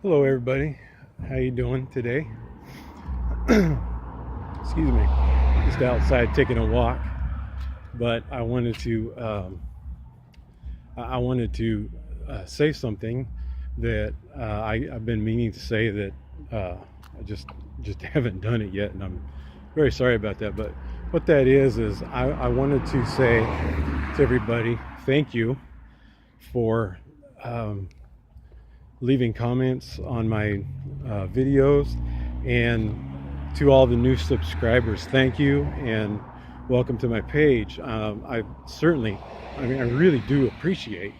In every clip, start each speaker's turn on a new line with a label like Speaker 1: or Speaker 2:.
Speaker 1: Hello everybody, how you doing today? Excuse me, just outside taking a walk, but I wanted to say something that I've been meaning to say that I just haven't done it yet, and I'm very sorry about that. But what that is I wanted to say to everybody, thank you for leaving comments on my videos, and to all the new subscribers, thank you and welcome to my page. I really do appreciate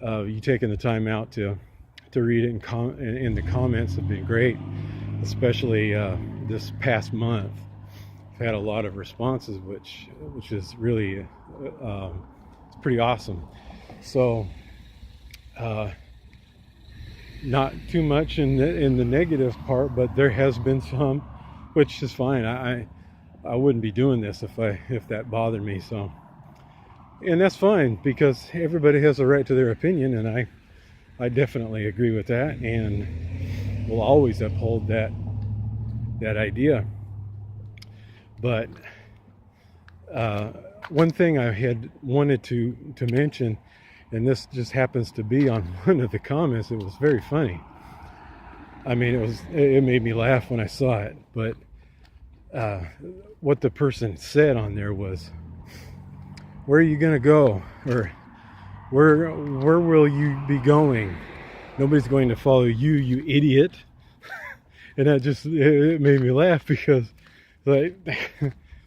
Speaker 1: you taking the time out to read it, and the comments have been great, especially this past month. I've had a lot of responses, which is really it's pretty awesome. So not too much in the negative part, but there has been some, which is fine. I wouldn't be doing this if that bothered me. So, and that's fine, because everybody has a right to their opinion, and I definitely agree with that, and will always uphold that idea. But one thing I had wanted to mention, and this just happens to be on one of the comments. It was very funny. I mean, it made me laugh when I saw it. But what the person said on there was, "Where are you gonna go?" Or where will you be going? Nobody's going to follow you, you idiot. And it made me laugh, because, like,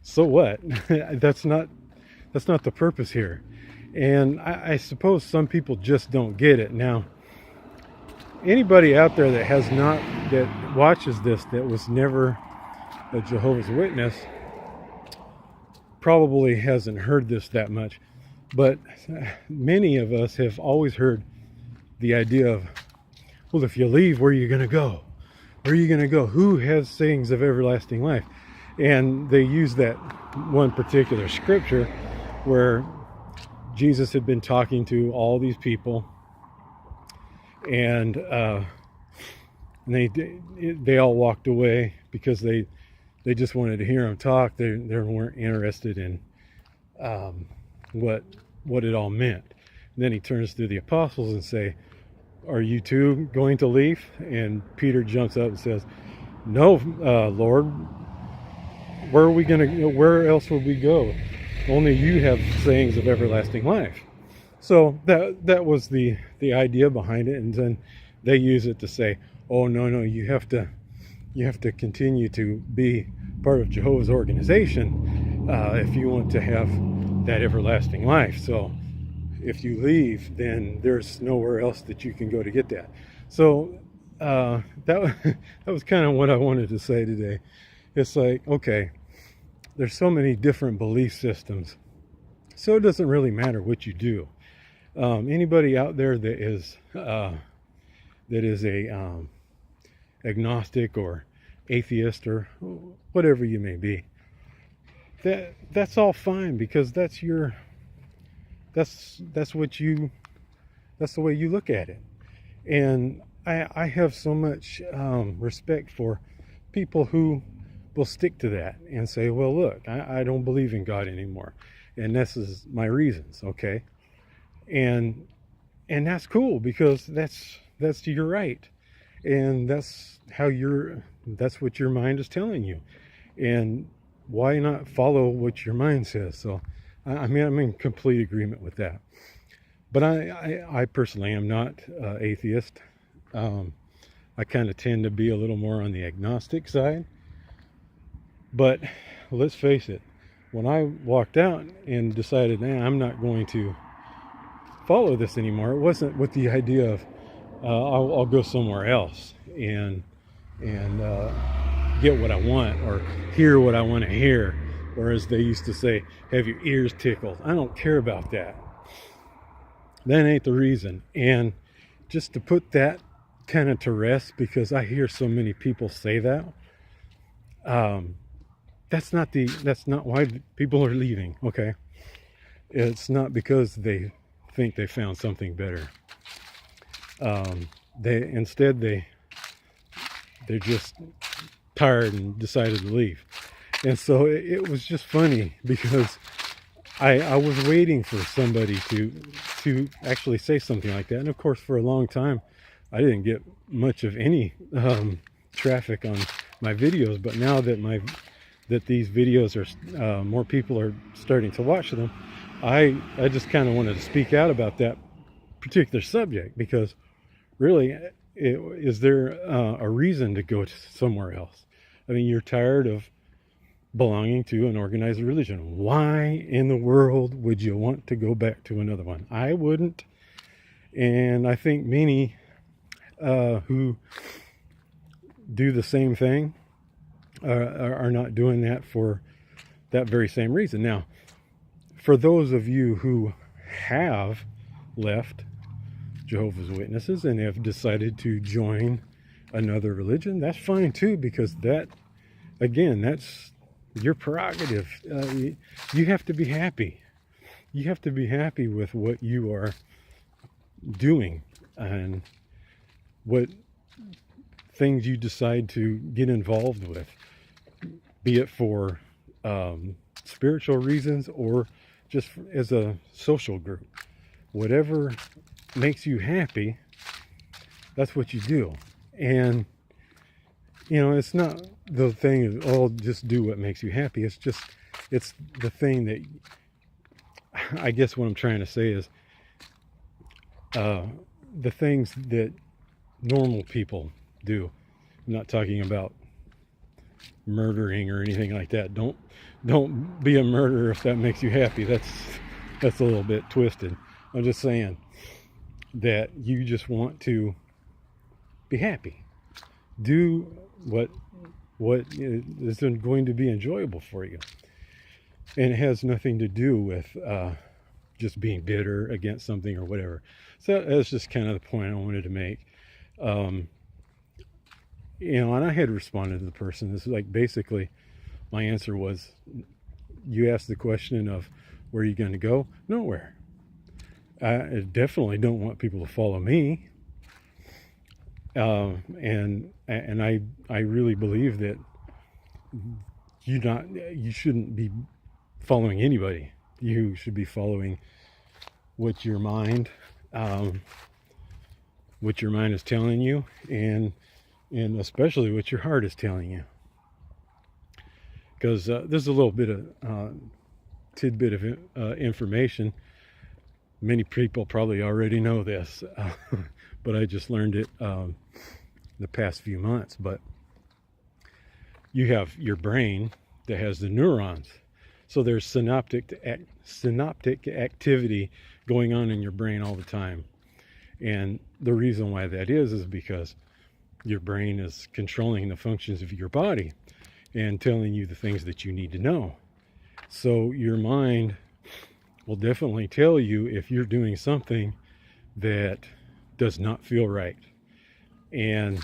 Speaker 1: so what? That's not the purpose here. And I suppose some people just don't get it. Now, anybody out there that watches this, that was never a Jehovah's Witness, probably hasn't heard this that much. But many of us have always heard the idea of, well, if you leave, where are you going to go? Where are you going to go? Who has sayings of everlasting life? And they use that one particular scripture where Jesus had been talking to all these people, and they all walked away because they just wanted to hear him talk. They weren't interested in what it all meant. And then he turns to the apostles and say, "Are you too going to leave?" And Peter jumps up and says, "No, Lord. Where are we going to? Where else would we go? Only you have sayings of everlasting life." So that was the idea behind it. And then they use it to say, "Oh, no, you have to continue to be part of Jehovah's organization if you want to have that everlasting life. So if you leave, then there's nowhere else that you can go to get that." So that was kind of what I wanted to say today. It's like, okay, there's so many different belief systems, so it doesn't really matter what you do. Anybody out there that is a agnostic or atheist or whatever you may be, that's all fine, because that's the way you look at it. And I have so much respect for people who will stick to that and say, well, look, I don't believe in God anymore, and this is my reasons. Okay. And that's cool, because that's your right, and that's what your mind is telling you. And why not follow what your mind says? So I mean, I'm in complete agreement with that. But I personally am not atheist. I kind of tend to be a little more on the agnostic side. But let's face it, when I walked out and decided, nah, I'm not going to follow this anymore, it wasn't with the idea of I'll go somewhere else and get what I want, or hear what I want to hear, or as they used to say, have your ears tickled. I don't care about that. That ain't the reason. And just to put that kind of to rest, because I hear so many people say that, that's not why people are leaving. Okay, it's not because they think they found something better. they're just tired and decided to leave. And so it was just funny because I was waiting for somebody to actually say something like that. And of course, for a long time, I didn't get much of any traffic on my videos. But now that these videos are more people are starting to watch them, I just kind of wanted to speak out about that particular subject, because really, is there a reason to go to somewhere else? I mean, you're tired of belonging to an organized religion. Why in the world would you want to go back to another one? I wouldn't. And I think many who do the same thing are not doing that for that very same reason. Now, for those of you who have left Jehovah's Witnesses and have decided to join another religion, that's fine too, because that, again, that's your prerogative. You have to be happy. You have to be happy with what you are doing and what things you decide to get involved with, be it for spiritual reasons or just as a social group. Whatever makes you happy, that's what you do. And it's not the thing of, oh, just do what makes you happy. It's the thing that, I guess what I'm trying to say is, the things that normal people do. I'm not talking about murdering or anything like that. Don't be a murderer if that makes you happy. That's a little bit twisted. I'm just saying that you just want to be happy. Do what is going to be enjoyable for you. And it has nothing to do with just being bitter against something or whatever. So that's just kind of the point I wanted to make. And I had responded to the person. This is like, basically, my answer was, you asked the question of, where are you going to go? Nowhere. I definitely don't want people to follow me. And I really believe that you shouldn't be following anybody. You should be following what your mind is telling you, and especially what your heart is telling you. Because there's a little bit of tidbit of information. Many people probably already know this, but I just learned it the past few months. But you have your brain that has the neurons. So there's synaptic activity going on in your brain all the time. And the reason why that is because your brain is controlling the functions of your body and telling you the things that you need to know. So your mind will definitely tell you if you're doing something that does not feel right. And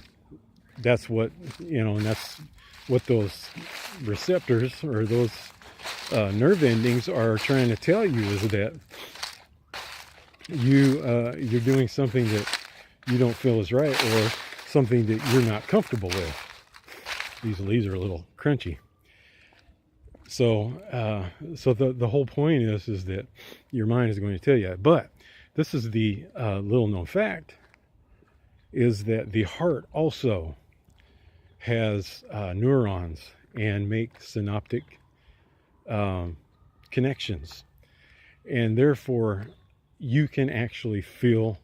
Speaker 1: that's what, and that's what those receptors or those nerve endings are trying to tell you, is that you're doing something that you don't feel is right, or something that you're not comfortable with. These leaves are a little crunchy. So the whole point is that your mind is going to tell you. But this is the little known fact, is that the heart also has neurons and make synaptic connections. And therefore, you can actually feel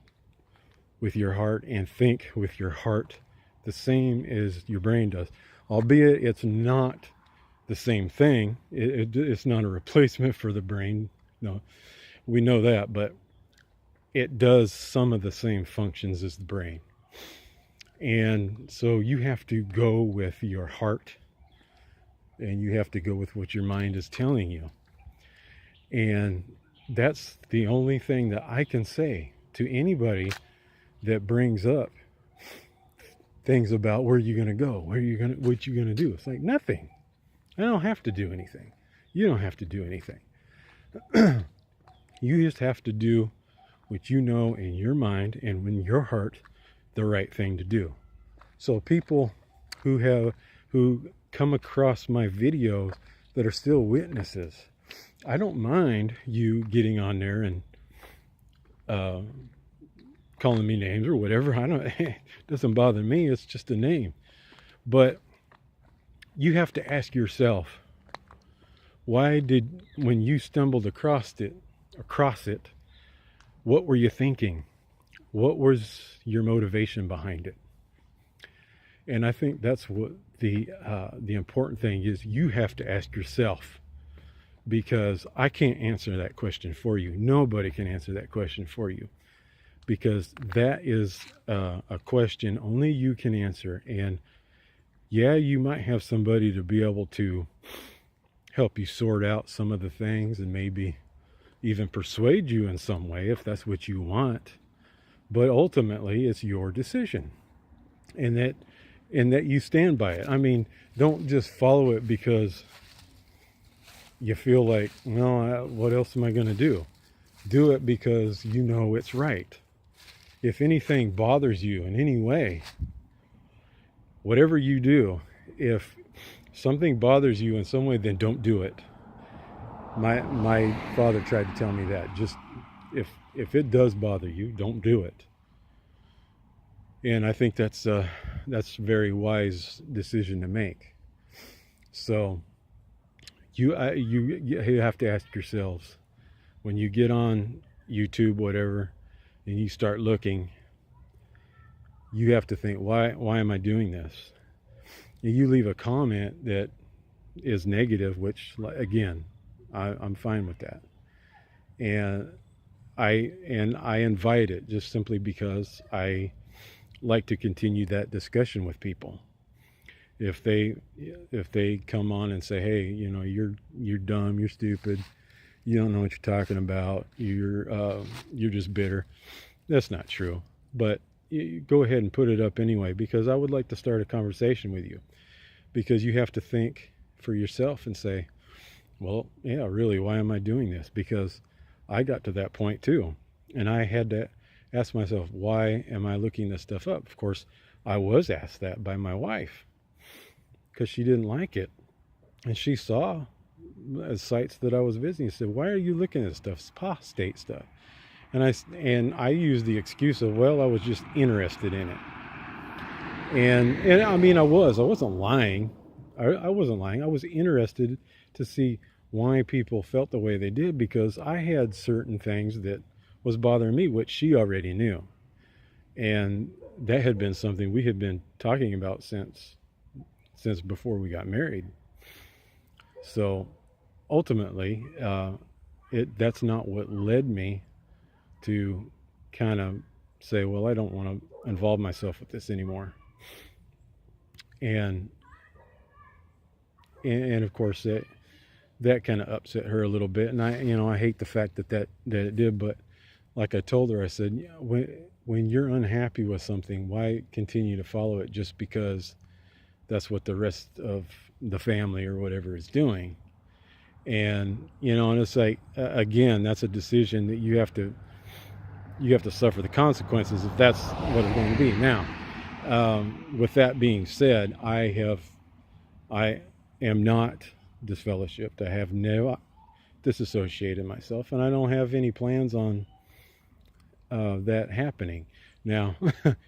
Speaker 1: with your heart and think with your heart the same as your brain does. Albeit it's not the same thing. It's not a replacement for the brain. No, we know that, but it does some of the same functions as the brain. And so you have to go with your heart, and you have to go with what your mind is telling you. And that's the only thing that I can say to anybody that brings up things about where you're going to go, what you're going to do. It's like, nothing. I don't have to do anything. You don't have to do anything. You just have to do what you know in your mind and in your heart the right thing to do. So people who come across my videos that are still witnesses, I don't mind you getting on there and calling me names or whatever. It doesn't bother me. It's just a name. But you have to ask yourself, when you stumbled across it, what were you thinking? What was your motivation behind it? And I think that's what the important thing is. You have to ask yourself, because I can't answer that question for you. Nobody can answer that question for you, because that is a question only you can answer. And yeah, you might have somebody to be able to help you sort out some of the things and maybe even persuade you in some way if that's what you want. But ultimately, it's your decision, and that you stand by it. I mean, don't just follow it because you feel like, no, what else am I going to do? Do it because you know it's right. If anything bothers you in any way, whatever you do, if something bothers you in some way, then don't do it. My father tried to tell me that. Just if it does bother you, don't do it. And I think that's a very wise decision to make. So you have to ask yourselves, when you get on YouTube, whatever, and you start looking, you have to think, why am I doing this? And you leave a comment that is negative, which, again, I'm fine with that. And I invite it just simply because I like to continue that discussion with people. If they come on and say, hey, you're dumb, you're stupid, you don't know what you're talking about, you're just bitter, that's not true. But you go ahead and put it up anyway, because I would like to start a conversation with you, because you have to think for yourself and say, well, yeah, really, why am I doing this? Because I got to that point too, and I had to ask myself, why am I looking this stuff up? Of course, I was asked that by my wife, because she didn't like it, and she saw sites that I was visiting and said, why are you looking at stuff, apostate stuff? And I used the excuse of, well, I was just interested in it. And I mean, I wasn't lying. I wasn't lying. I was interested to see why people felt the way they did, because I had certain things that was bothering me, which she already knew. And that had been something we had been talking about since before we got married. So ultimately, that's not what led me to kind of say, well, I don't want to involve myself with this anymore. And of course that kind of upset her a little bit. And I hate the fact that it did, but like I told her, I said, yeah, when you're unhappy with something, why continue to follow it just because that's what the rest of the family or whatever is doing? And and it's like, again, that's a decision that you have to suffer the consequences if that's what it's going to be. Now, with that being said, I am not disfellowshipped. I have no disassociated myself, and I don't have any plans on that happening. Now,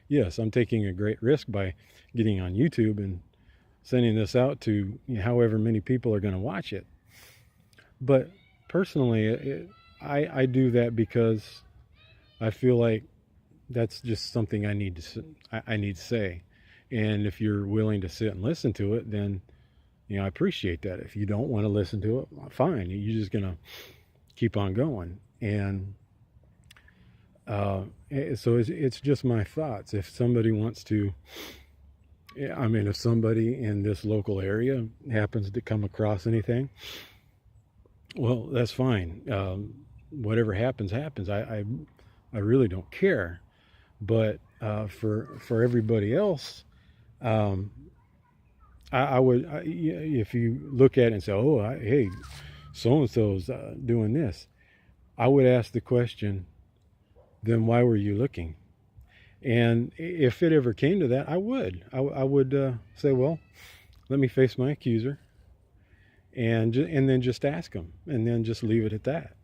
Speaker 1: yes, I'm taking a great risk by getting on YouTube and sending this out to however many people are going to watch it. But personally, I do that because I feel like that's just something I need to say. And if you're willing to sit and listen to it, then I appreciate that. If you don't want to listen to it, fine. You're just gonna keep on going. And so it's just my thoughts. If somebody wants to, if somebody in this local area happens to come across anything, well, that's fine. Whatever happens. I really don't care. But for everybody else, I would, if you look at it and say, oh, hey, so-and-so's doing this, I would ask the question, then why were you looking? And if it ever came to that, I would say, well, let me face my accuser, and then just ask them, and then just leave it at that,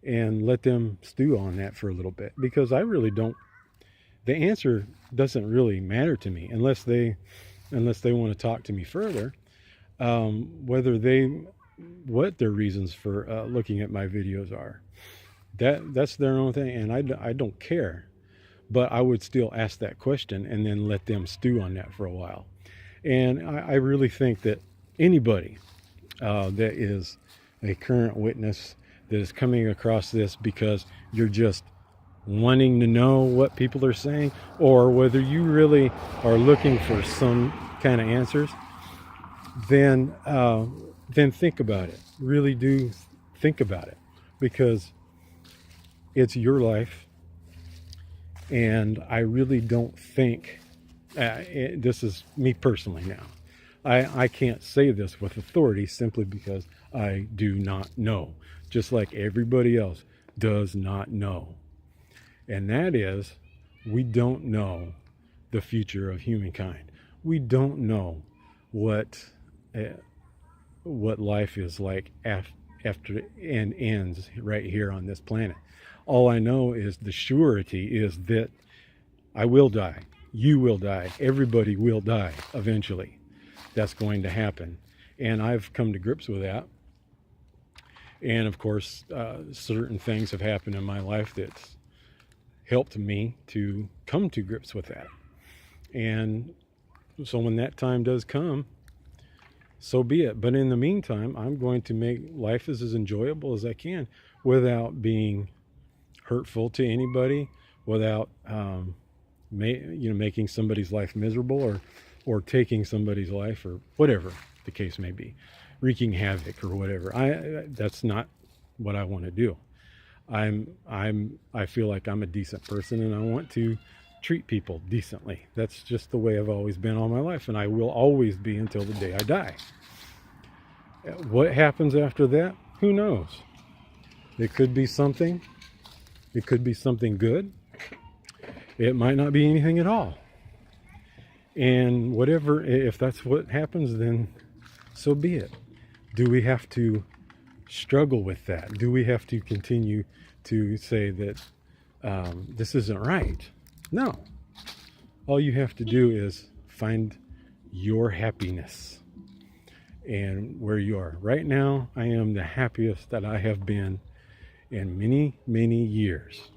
Speaker 1: and let them stew on that for a little bit, because I really don't. The answer doesn't really matter to me unless they want to talk to me further. What their reasons for looking at my videos are, that's their own thing, and I don't care. But I would still ask that question and then let them stew on that for a while. And I really think that anybody that is a current witness that is coming across this because you're just wanting to know what people are saying, or whether you really are looking for some kind of answers, then think about it. Really do think about it, because it's your life. And I really don't think, this is me personally now, I can't say this with authority simply because I do not know, just like everybody else does not know. And that is, we don't know the future of humankind. We don't know what life is like after it ends right here on this planet. All I know is the surety is that I will die. You will die. Everybody will die eventually. That's going to happen. And I've come to grips with that. And of course, certain things have happened in my life that's helped me to come to grips with that. And so when that time does come, so be it. But in the meantime, I'm going to make life as enjoyable as I can without being hurtful to anybody, without making somebody's life miserable, or taking somebody's life, or whatever the case may be, wreaking havoc or whatever. That's not what I want to do. I feel like I'm a decent person, and I want to treat people decently. That's just the way I've always been all my life, and I will always be until the day I die. What happens after that? Who knows? It could be something. It could be something good. It might not be anything at all. And whatever, if that's what happens, then so be it. Do we have to struggle with that? Do we have to continue to say that this isn't right? No. All you have to do is find your happiness and where you are. Right now, I am the happiest that I have been in many, many years.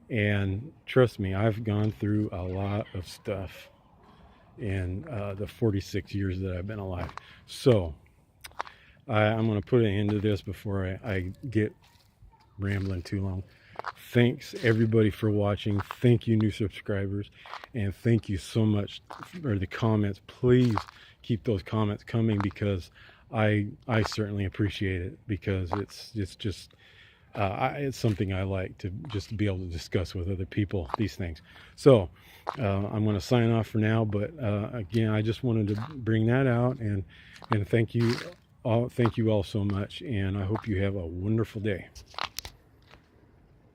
Speaker 1: And trust me, I've gone through a lot of stuff in the 46 years that I've been alive. So I'm going to put an end to this before I get rambling too long. Thanks everybody for watching. Thank you, new subscribers, and thank you so much for the comments. Please keep those comments coming, because I certainly appreciate it, because it's just it's something I like to just be able to discuss with other people, these things. So I'm going to sign off for now, but again, I just wanted to bring that out, and thank you all so much, and I hope you have a wonderful day.